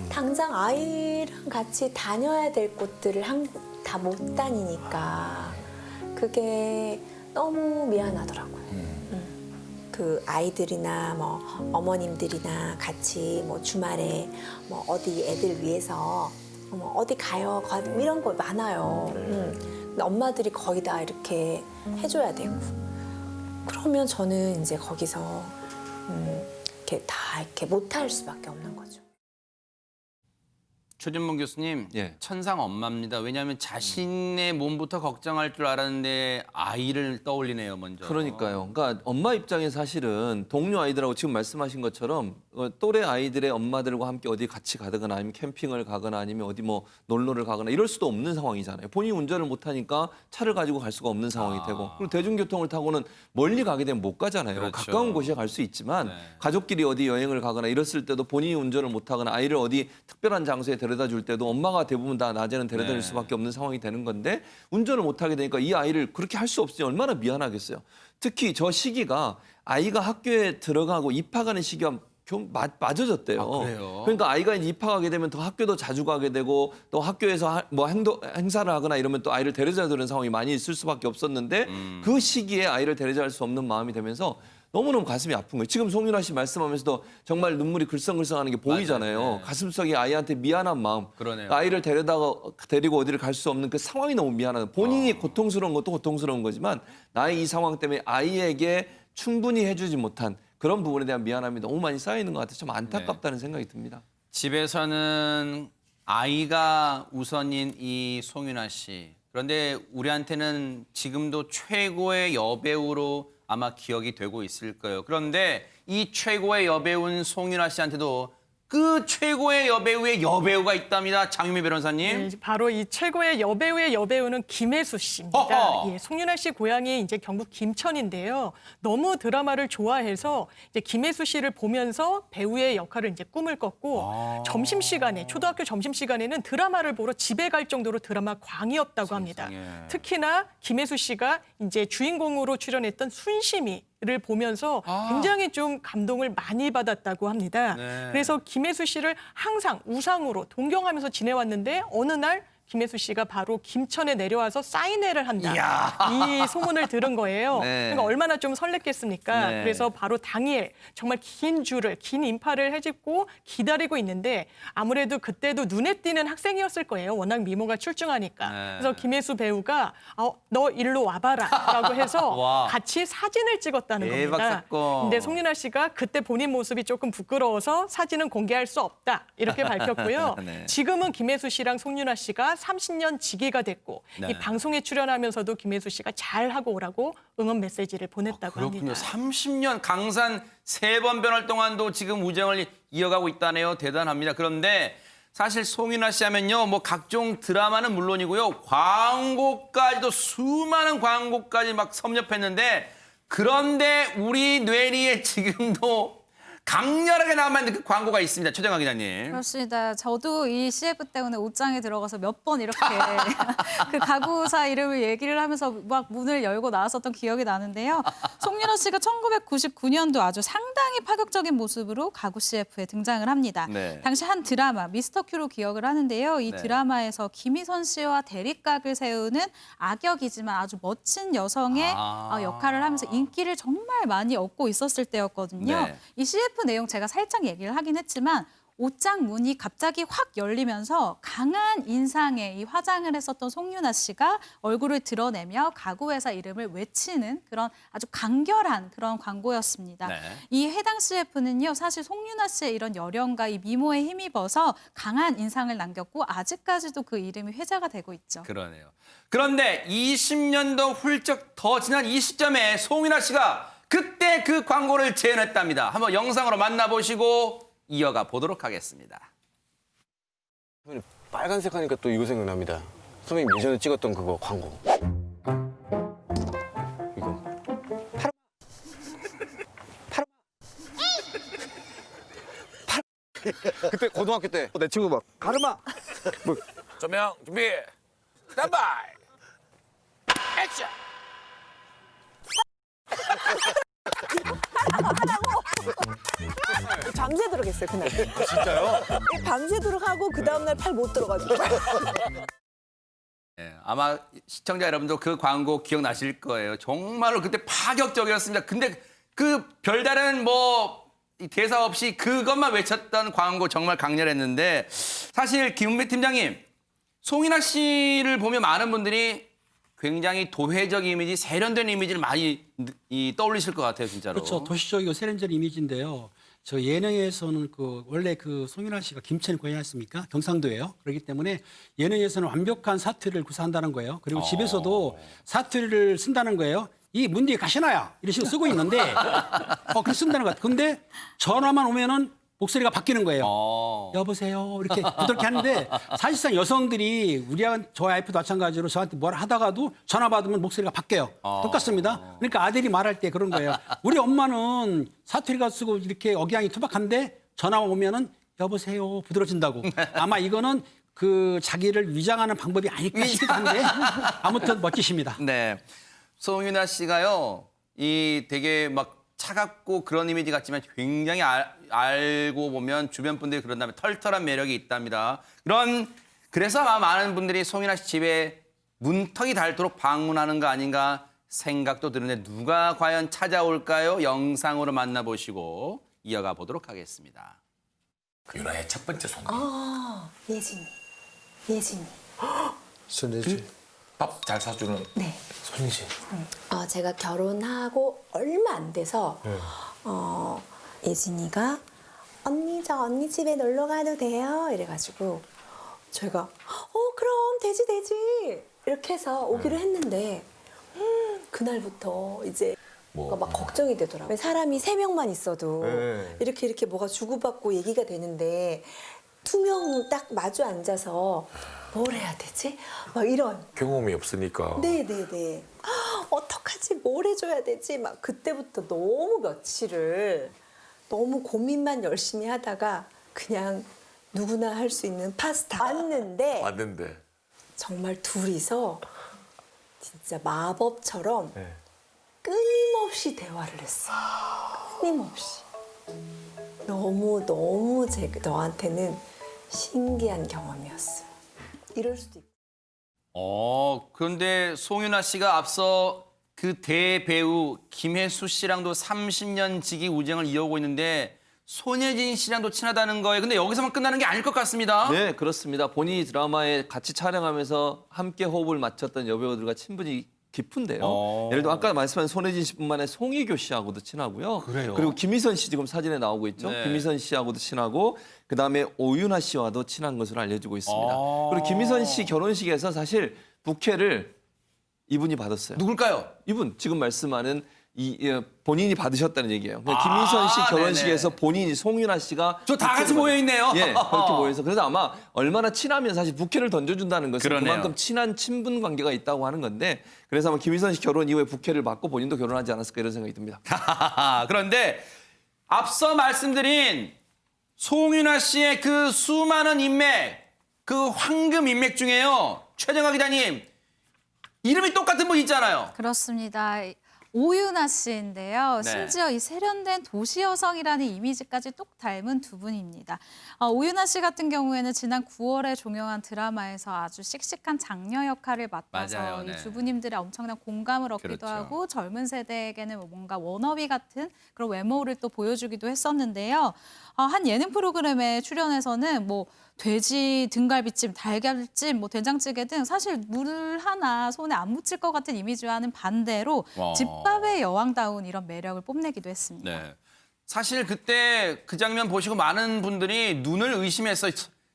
당장 아이랑 같이 다녀야 될 곳들을 다 못 다니니까 그게 너무 미안하더라고요. 그 아이들이나 뭐 어머님들이나 같이 뭐 주말에 뭐 어디 애들 위해서 뭐 어디 가요 이런 거 많아요. 근데 엄마들이 거의 다 이렇게 해줘야 되고 그러면 저는 이제 거기서 이렇게 다 이렇게 못할 수밖에 없는 거죠. 최진봉 교수님, 예. 천상 엄마입니다. 왜냐하면 자신의 몸부터 걱정할 줄 알았는데 아이를 떠올리네요, 먼저. 그러니까요. 그러니까 엄마 입장에 사실은 동료 아이들하고 지금 말씀하신 것처럼 또래 아이들의 엄마들과 함께 어디 같이 가거나 아니면 캠핑을 가거나 아니면 어디 뭐 놀러를 가거나 이럴 수도 없는 상황이잖아요. 본인이 운전을 못하니까 차를 가지고 갈 수가 없는 상황이 되고 그리고 대중교통을 타고는 멀리 가게 되면 못 가잖아요. 그렇죠. 가까운 곳에 갈 수 있지만 네. 가족끼리 어디 여행을 가거나 이랬을 때도 본인이 운전을 못하거나 아이를 어디 특별한 장소에 데려다 줄 때도 엄마가 대부분 다 낮에는 데려다 줄 네. 수밖에 없는 상황이 되는 건데 운전을 못하게 되니까 이 아이를 그렇게 할 수 없으니 얼마나 미안하겠어요. 특히 저 시기가 아이가 학교에 들어가고 입학하는 시기와 좀 맞아졌대요. 아, 그래요? 그러니까 아이가 이제 입학하게 되면 더 학교도 자주 가게 되고 또 학교에서 뭐 행사를 하거나 이러면 또 아이를 데려다 주는 상황이 많이 있을 수밖에 없었는데 그 시기에 아이를 데려다 줄 수 없는 마음이 되면서 너무너무 가슴이 아픈 거예요. 지금 송윤아 씨 말씀하면서도 정말 눈물이 글썽글썽하는 게 보이잖아요. 맞아요. 네. 가슴속에 아이한테 미안한 마음. 그러네요. 아이를 데리고 어디를 갈 수 없는 그 상황이 너무 미안한. 본인이 고통스러운 것도 고통스러운 거지만 나의 이 상황 때문에 아이에게 충분히 해주지 못한 그런 부분에 대한 미안함이 너무 많이 쌓여 있는 것 같아서 좀 안타깝다는 생각이 듭니다. 집에서는 아이가 우선인 이 송윤아 씨. 그런데 우리한테는 지금도 최고의 여배우로 아마 기억이 되고 있을 거예요. 그런데 이 최고의 여배우인 송윤아 씨한테도 그 최고의 여배우의 여배우가 있답니다. 장유미 변호사님. 네, 바로 이 최고의 여배우의 여배우는 김혜수 씨입니다. 허허. 예, 송윤아 씨 고향이 이제 경북 김천인데요. 너무 드라마를 좋아해서 이제 김혜수 씨를 보면서 배우의 역할을 이제 꿈을 꿨고 점심시간에 초등학교 점심시간에는 드라마를 보러 집에 갈 정도로 드라마 광이었다고 합니다. 특히나 김혜수 씨가 이제 주인공으로 출연했던 순심이를 보면서 굉장히 좀 감동을 많이 받았다고 합니다. 네. 그래서 김혜수 씨를 항상 우상으로 동경하면서 지내왔는데 어느 날 김혜수 씨가 바로 김천에 내려와서 사인회를 한다. 이야. 이 소문을 들은 거예요. 네. 그러니까 얼마나 좀 설렜겠습니까? 네. 그래서 바로 당일 정말 긴 인파를 헤집고 기다리고 있는데 아무래도 그때도 눈에 띄는 학생이었을 거예요. 워낙 미모가 출중하니까. 네. 그래서 김혜수 배우가 너 일로 와봐라라고 해서 와. 같이 사진을 찍었다는 대박 겁니다. 사건. 근데 송윤아 씨가 그때 본인 모습이 조금 부끄러워서 사진은 공개할 수 없다 이렇게 밝혔고요. 네. 지금은 김혜수 씨랑 송윤아 씨가 30년 지기가 됐고 네. 이 방송에 출연하면서도 김혜수 씨가 잘하고 오라고 응원 메시지를 보냈다고 그렇군요. 합니다. 30년 강산 3번 변할 동안도 지금 우정을 이어가고 있다네요. 대단합니다. 그런데 사실 송윤아 씨 하면요. 뭐 각종 드라마는 물론이고요. 광고까지도 수많은 광고까지 막 섭렵했는데 그런데 우리 뇌리에 지금도 강렬하게 남아있는 그 광고가 있습니다. 최정아 기자님. 그렇습니다. 저도 이 CF 때문에 옷장에 들어가서 몇 번 이렇게 그 가구사 이름을 얘기를 하면서 막 문을 열고 나왔었던 기억이 나는데요. 송윤아 씨가 1999년도 아주 상당히 파격적인 모습으로 가구 CF에 등장을 합니다. 네. 당시 한 드라마 미스터 큐로 기억을 하는데요. 이 네. 드라마에서 김희선 씨와 대립각을 세우는 악역이지만 아주 멋진 여성의 역할을 하면서 인기를 정말 많이 얻고 있었을 때였거든요. 네. 이 CF 내용 제가 살짝 얘기를 하긴 했지만 옷장 문이 갑자기 확 열리면서 강한 인상의 이 화장을 했었던 송윤아 씨가 얼굴을 드러내며 가구회사 이름을 외치는 그런 아주 간결한 그런 광고였습니다. 네. 이 해당 CF는요, 사실 송윤아 씨의 이런 열연과 이 미모에 힘입어서 강한 인상을 남겼고 아직까지도 그 이름이 회자가 되고 있죠. 그러네요. 그런데 20년도 훌쩍 더 지난 이 시점에 송윤아 씨가 그때 그 광고를 재현했답니다. 한번 영상으로 만나보시고 이어가 보도록 하겠습니다. 빨간색 하니까 또 이거 생각납니다. 선배님 예전에 찍었던 그거 광고. 이거. 그때 고등학교 때 내 친구 막 가르마. 뭐 조명 준비. 스탠바이. 액션. 밤새도록 했어요, 그날. 진짜요? 밤새도록 하고 그 다음날 팔 못 들어가지고. 예, 아마 시청자 여러분도 그 광고 기억나실 거예요. 정말로 그때 파격적이었습니다. 근데 그 별다른 뭐 대사 없이 그것만 외쳤던 광고 정말 강렬했는데 사실 김은배 팀장님, 송윤아 씨를 보면 많은 분들이 굉장히 도회적 이미지, 세련된 이미지를 많이 떠올리실 것 같아요, 진짜로. 그렇죠. 도시적이고 세련된 이미지인데요. 저 예능에서는 원래 송윤아 씨가 김천이 고향이었습니까? 경상도예요. 그렇기 때문에 예능에서는 완벽한 사투리를 구사한다는 거예요. 그리고 집에서도 사투리를 쓴다는 거예요. 이 문 뒤에 가시나야 이런 식으로 쓰고 있는데 그렇게 쓴다는 것 같아요. 근데 전화만 오면은 목소리가 바뀌는 거예요. 여보세요 이렇게 부드럽게 하는데 사실상 여성들이 저 와이프도 마찬가지로 저한테 뭘 하다가도 전화 받으면 목소리가 바뀌어요. 똑같습니다. 그러니까 아들이 말할 때 그런 거예요. 우리 엄마는 사투리가 쓰고 이렇게 억양이 투박한데 전화 오면은 여보세요 부드러워진다고. 아마 이거는 그 자기를 위장하는 방법이 아닐까 싶기도 한데 아무튼 멋지십니다. 네, 송윤아 씨가요, 이 되게 막 차갑고 그런 이미지 같지만 굉장히 알고 보면 주변 분들이 그런다면 털털한 매력이 있답니다. 그래서 아마 많은 분들이 송윤아 씨 집에 문턱이 닳도록 방문하는 거 아닌가 생각도 드는데 누가 과연 찾아올까요? 영상으로 만나보시고 이어가 보도록 하겠습니다. 윤아의 첫 번째 손님. 예진이. 손예진. 밥 잘 사주는 네. 손예진. 제가 결혼하고 얼마 안 돼서 예진이가 언니 저 언니 집에 놀러 가도 돼요? 이래가지고 저희가 그럼 되지 이렇게 해서 오기로 했는데 그날부터 이제 막 걱정이 되더라고요. 사람이 3명만 있어도 이렇게 뭐가 주고받고 얘기가 되는데 2명 딱 마주 앉아서 뭘 해야 되지? 막 이런. 경험이 없으니까. 네네네. 어떡하지? 뭘 해줘야 되지? 막 그때부터 너무 며칠을 너무 고민만 열심히 하다가 그냥 누구나 할 수 있는 파스타 왔는데 정말 둘이서 진짜 마법처럼 끊임없이 대화를 했어요. 끊임없이. 너무 너한테는 신기한 경험이었어요. 이럴 수도 있고. 그런데 송윤아 씨가 앞서 그 대배우 김혜수 씨랑도 30년 지기 우정을 이어오고 있는데 손예진 씨랑도 친하다는 거예요. 근데 여기서만 끝나는 게 아닐 것 같습니다. 네, 그렇습니다. 본인이 드라마에 같이 촬영하면서 함께 호흡을 맞췄던 여배우들과 친분이 깊은데요. 예를 들어 아까 말씀한 손예진 씨뿐만 아니라 송혜교 씨하고도 친하고요. 그래요? 그리고 김희선 씨 지금 사진에 나오고 있죠. 네. 김희선 씨하고도 친하고 그다음에 오윤아 씨와도 친한 것으로 알려지고 있습니다. 그리고 김희선 씨 결혼식에서 사실 부케를 이분이 받았어요. 누굴까요? 이분 지금 말씀하는 본인이 받으셨다는 얘기예요. 그러니까 김희선 씨 결혼식에서 네네. 본인이 송윤아 씨가 저 다 같이 모여 있네요. 예, 그렇게 모여서 그래서 아마 얼마나 친하면 사실 부케를 던져준다는 것은 그러네요. 그만큼 친한 친분 관계가 있다고 하는 건데 그래서 아마 김희선 씨 결혼 이후에 부케를 받고 본인도 결혼하지 않았을까 이런 생각이 듭니다. 그런데 앞서 말씀드린 송윤아 씨의 그 수많은 인맥, 그 황금 인맥 중에요. 최정아 기자님, 이름이 똑같은 분 있잖아요. 그렇습니다. 오윤아 씨인데요. 네. 심지어 이 세련된 도시 여성이라는 이미지까지 똑 닮은 두 분입니다. 오윤아 씨 같은 경우에는 지난 9월에 종영한 드라마에서 아주 씩씩한 장녀 역할을 맡아서 맞아요, 네. 이 주부님들의 엄청난 공감을 얻기도 그렇죠. 하고 젊은 세대에게는 뭔가 워너비 같은 그런 외모를 또 보여주기도 했었는데요. 한 예능 프로그램에 출연해서는 뭐 돼지 등갈비찜, 달걀찜, 뭐 된장찌개 등 사실 물 하나 손에 안 묻힐 것 같은 이미지와는 반대로 와. 집밥의 여왕다운 이런 매력을 뽐내기도 했습니다. 네. 사실 그때 그 장면 보시고 많은 분들이 눈을 의심했어요.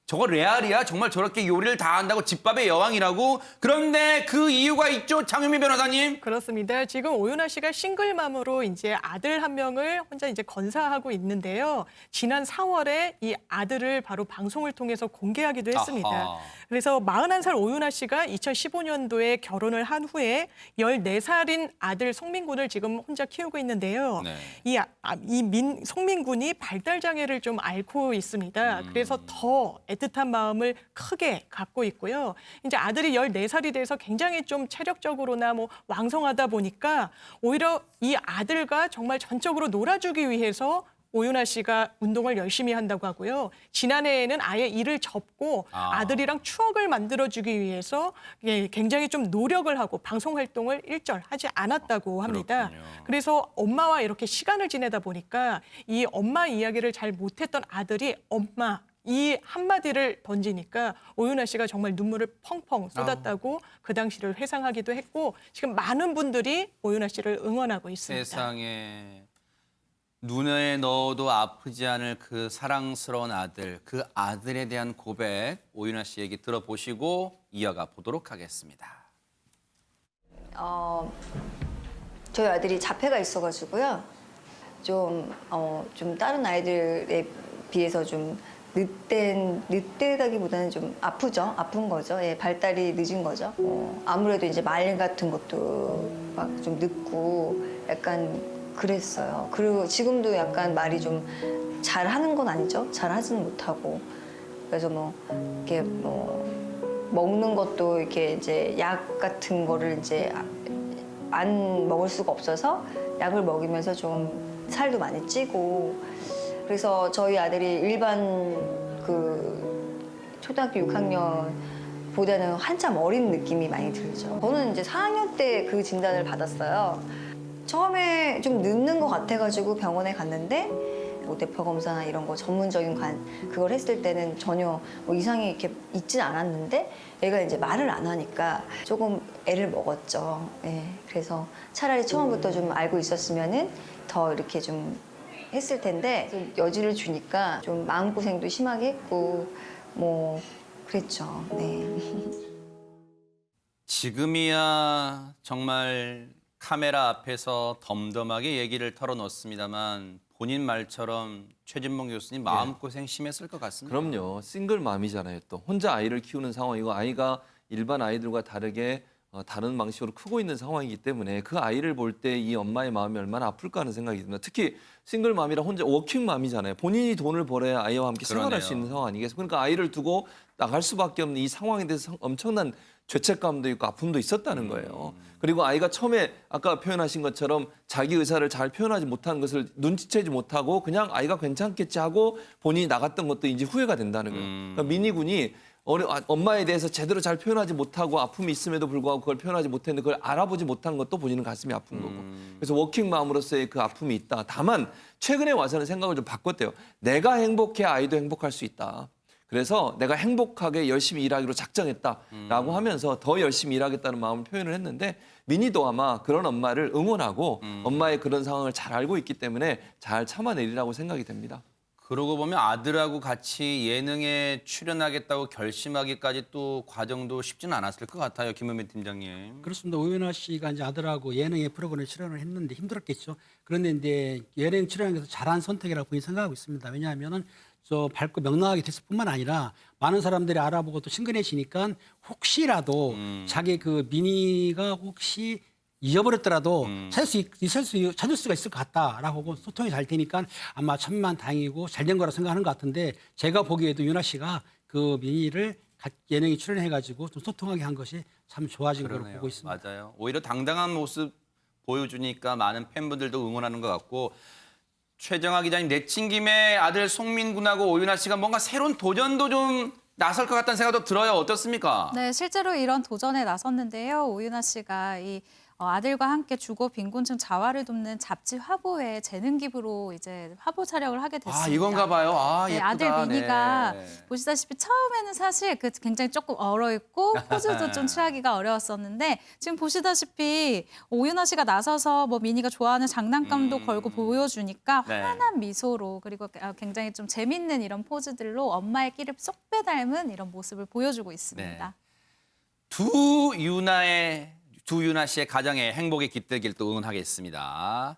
저거 레알이야? 정말 저렇게 요리를 다 한다고 집밥의 여왕이라고? 그런데 그 이유가 있죠, 장윤미 변호사님? 그렇습니다. 지금 오윤아 씨가 싱글맘으로 이제 아들 한 명을 혼자 이제 건사하고 있는데요. 지난 4월에 이 아들을 바로 방송을 통해서 공개하기도 했습니다. 아하. 그래서 41살 오윤아 씨가 2015년도에 결혼을 한 후에 14살인 아들 송민군을 지금 혼자 키우고 있는데요. 네. 송민군이 발달 장애를 좀 앓고 있습니다. 그래서 더 애틋한 마음을 크게 갖고 있고요. 이제 아들이 14살이 돼서 굉장히 좀 체력적으로나 뭐 왕성하다 보니까 오히려 이 아들과 정말 전적으로 놀아주기 위해서 오윤아 씨가 운동을 열심히 한다고 하고요. 지난해에는 아예 일을 접고 아들이랑 추억을 만들어주기 위해서 굉장히 좀 노력을 하고 방송 활동을 일절하지 않았다고 합니다. 그렇군요. 그래서 엄마와 이렇게 시간을 지내다 보니까 이 엄마 이야기를 잘 못했던 아들이 엄마 이 한마디를 던지니까 오윤아 씨가 정말 눈물을 펑펑 쏟았다고 그 당시를 회상하기도 했고 지금 많은 분들이 오윤아 씨를 응원하고 있습니다. 세상에 눈에 넣어도 아프지 않을 그 사랑스러운 아들, 그 아들에 대한 고백 오윤아 씨 얘기 들어보시고 이어가 보도록 하겠습니다. 저희 아들이 자폐가 있어가지고요. 좀 다른 아이들에 비해서 좀 늦대다기보다는 좀 아프죠. 아픈 거죠. 예, 발달이 늦은 거죠. 아무래도 이제 말 같은 것도 막 좀 늦고 약간 그랬어요. 그리고 지금도 약간 말이 좀 잘하는 건 아니죠. 잘하지는 못하고. 그래서 뭐 이렇게 뭐 먹는 것도 이렇게 이제 약 같은 거를 이제 안 먹을 수가 없어서 약을 먹이면서 좀 살도 많이 찌고. 그래서 저희 아들이 일반 그 초등학교 6학년보다는 한참 어린 느낌이 많이 들죠. 저는 이제 4학년 때 그 진단을 받았어요. 처음에 좀 늦는 것 같아가지고 병원에 갔는데 뭐 뇌파 검사나 이런 거 전문적인 그걸 했을 때는 전혀 뭐 이상이 이렇게 있진 않았는데 애가 이제 말을 안 하니까 조금 애를 먹었죠. 예, 그래서 차라리 처음부터 좀 알고 있었으면은 더 이렇게 좀 했을 텐데 좀 여지를 주니까 좀 마음고생도 심하게 했고 뭐 그랬죠. 네. 지금이야 정말 카메라 앞에서 덤덤하게 얘기를 털어놓습니다만 본인 말처럼 최진봉 교수님 마음고생 심했을 것 같습니다. 그럼요. 싱글맘이잖아요. 또 혼자 아이를 키우는 상황이고 아이가 일반 아이들과 다르게 다른 방식으로 크고 있는 상황이기 때문에 그 아이를 볼 때 이 엄마의 마음이 얼마나 아플까 하는 생각이 듭니다. 특히 싱글맘이라 혼자 워킹맘이잖아요. 본인이 돈을 벌어야 아이와 함께 생활할 그러네요. 수 있는 상황 아니겠습니까? 그러니까 아이를 두고 나갈 수밖에 없는 이 상황에 대해서 엄청난 죄책감도 있고 아픔도 있었다는 거예요. 그리고 아이가 처음에 아까 표현하신 것처럼 자기 의사를 잘 표현하지 못한 것을 눈치채지 못하고 그냥 아이가 괜찮겠지 하고 본인이 나갔던 것도 이제 후회가 된다는 거예요. 그러니까 미니 군이 엄마에 대해서 제대로 잘 표현하지 못하고 아픔이 있음에도 불구하고 그걸 표현하지 못했는데 그걸 알아보지 못한 것도 본인은 가슴이 아픈 거고. 그래서 워킹맘으로서의 그 아픔이 있다. 다만 최근에 와서는 생각을 좀 바꿨대요. 내가 행복해야 아이도 행복할 수 있다. 그래서 내가 행복하게 열심히 일하기로 작정했다라고 하면서 더 열심히 일하겠다는 마음을 표현을 했는데 민희도 아마 그런 엄마를 응원하고 엄마의 그런 상황을 잘 알고 있기 때문에 잘 참아내리라고 생각이 됩니다. 그러고 보면 아들하고 같이 예능에 출연하겠다고 결심하기까지 또 과정도 쉽지는 않았을 것 같아요. 김은배 팀장님. 그렇습니다. 오윤아 씨가 이제 아들하고 예능의 프로그램에 출연을 했는데 힘들었겠죠. 그런데 이제 예능 출연에서 잘한 선택이라고 본인이 생각하고 있습니다. 왜냐하면은 저 밝고 명랑하게 됐을 뿐만 아니라 많은 사람들이 알아보고 또 친근해지니까 혹시라도 자기 그 민희가 혹시 잊어버렸더라도 찾을 수가 있을 것 같다라고 소통이 잘 되니까 아마 천만다행이고 잘된 거라 생각하는 것 같은데 제가 보기에도 윤아 씨가 그 민희를 예능에 출연해가지고 좀 소통하게 한 것이 참 좋아진 걸로 보고 있습니다. 맞아요. 오히려 당당한 모습 보여주니까 많은 팬분들도 응원하는 것 같고 최정아 기자님 내친 김에 아들 송민군하고 오윤아 씨가 뭔가 새로운 도전도 좀 나설 것 같다는 생각도 들어요. 어떻습니까? 네, 실제로 이런 도전에 나섰는데요. 오윤아 씨가 이 아들과 함께 주거 빈곤층 자활을 돕는 잡지 화보에 재능 기부로 이제 화보 촬영을 하게 됐습니다. 아, 이건가 봐요. 아, 네, 예쁘다. 아들 미니가 네. 보시다시피 처음에는 사실 그 굉장히 조금 얼어있고 포즈도 좀 취하기가 어려웠었는데 지금 보시다시피 오윤아 씨가 나서서 뭐 미니가 좋아하는 장난감도 걸고 보여주니까 네. 환한 미소로 그리고 굉장히 좀 재밌는 이런 포즈들로 엄마의 끼를 쏙 빼닮은 이런 모습을 보여주고 있습니다. 두 유나 씨의 가정에 행복이 깃들길 또 응원하겠습니다.